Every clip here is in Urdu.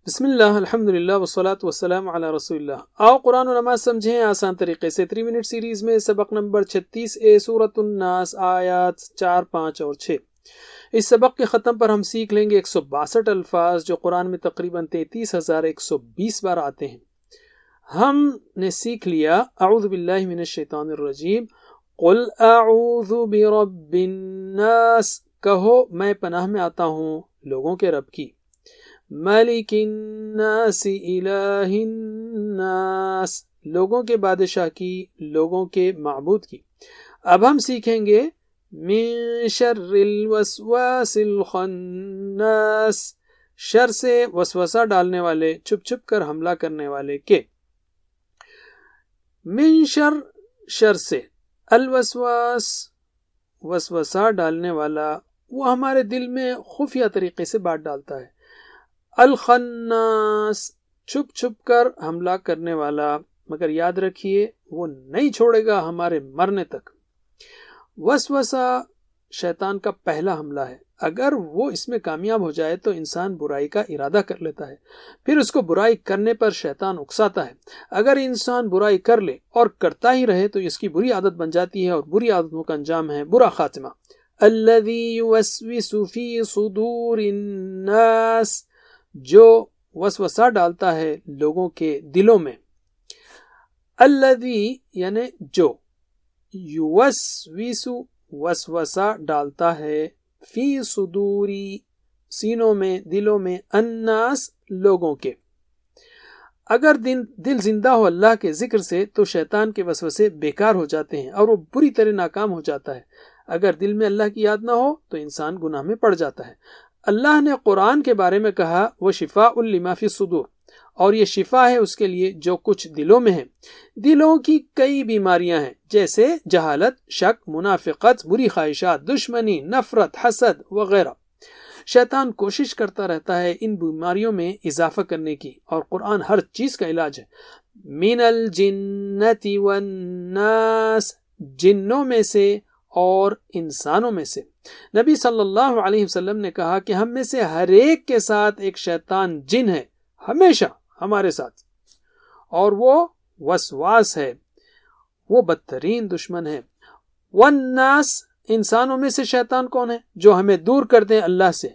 بسم اللہ الحمدللہ والصلاة والسلام علی رسول اللہ۔ آؤ قرآن و نماز سمجھیں آسان طریقے سے۔ 3 منٹ سیریز میں سبق نمبر 36 سورۃ الناس آیات 4، 5 اور 6۔ اس سبق کے ختم پر ہم سیکھ لیں گے 162 الفاظ جو قرآن میں تقریباً 33,120 بار آتے ہیں۔ ہم نے سیکھ لیا اعوذ باللہ من الشیطان الرجیم، قل اعوذ برب الناس، کہو میں پناہ میں آتا ہوں لوگوں کے رب کی، ملک الناس الہ الناس، لوگوں کے بادشاہ کی، لوگوں کے معبود کی۔ اب ہم سیکھیں گے من شر الوسواس الخناس، شر سے وسوسہ ڈالنے والے، چھپ چھپ کر حملہ کرنے والے کے۔ من شر سے، الوسواس وسوسہ ڈالنے والا، وہ ہمارے دل میں خفیہ طریقے سے بات ڈالتا ہے۔ الخناس، چھپ چھپ کر حملہ کرنے والا، مگر یاد رکھیے وہ نہیں چھوڑے گا ہمارے مرنے تک۔ وسوسہ شیطان کا پہلا حملہ ہے، اگر وہ اس میں کامیاب ہو جائے تو انسان برائی کا ارادہ کر لیتا ہے، پھر اس کو برائی کرنے پر شیطان اکساتا ہے۔ اگر انسان برائی کر لے اور کرتا ہی رہے تو اس کی بری عادت بن جاتی ہے، اور بری عادتوں کا انجام ہے برا خاتمہ۔ الذی یوسوس فی صدور الناس، جو وسوسہ ڈالتا ہے لوگوں کے دلوں میں۔ الذی یعنی جو، یوسوس وسوسہ ڈالتا ہے، فی صدوری سینوں میں، دلوں میں، الناس لوگوں کے۔ اگر دل زندہ ہو اللہ کے ذکر سے تو شیطان کے وسوسے بیکار ہو جاتے ہیں اور وہ بری طرح ناکام ہو جاتا ہے۔ اگر دل میں اللہ کی یاد نہ ہو تو انسان گناہ میں پڑ جاتا ہے۔ اللہ نے قرآن کے بارے میں کہا وہ شفاء لما فی الصدور، اور یہ شفا ہے اس کے لیے جو کچھ دلوں میں ہے۔ دلوں کی کئی بیماریاں ہیں، جیسے جہالت، شک، منافقت، بری خواہشات، دشمنی، نفرت، حسد وغیرہ۔ شیطان کوشش کرتا رہتا ہے ان بیماریوں میں اضافہ کرنے کی، اور قرآن ہر چیز کا علاج ہے۔ من الجنت والناس، جنوں میں سے اور انسانوں میں سے۔ نبی صلی اللہ علیہ وسلم نے کہا کہ ہم میں سے ہر ایک کے ساتھ ایک شیطان جن ہے، ہمیشہ ہمارے ساتھ، اور وہ وسواس ہے، وہ بدترین دشمن ہے۔ والناس، انسانوں میں سے شیطان کون ہے؟ جو ہمیں دور کر دیں اللہ سے،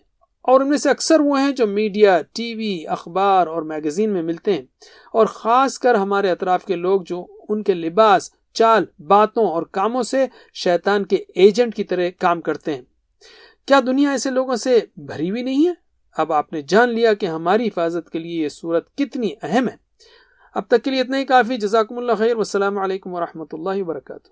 اور ان میں سے اکثر وہ ہیں جو میڈیا، ٹی وی، اخبار اور میگزین میں ملتے ہیں، اور خاص کر ہمارے اطراف کے لوگ جو ان کے لباس، چال، باتوں اور کاموں سے شیطان کے ایجنٹ کی طرح کام کرتے ہیں۔ کیا دنیا ایسے لوگوں سے بھری ہوئی نہیں ہے؟ اب آپ نے جان لیا کہ ہماری حفاظت کے لیے یہ صورت کتنی اہم ہے۔ اب تک کے لیے اتنا ہی کافی۔ جزاکم اللہ خیر، والسلام علیکم ورحمۃ اللہ وبرکاتہ۔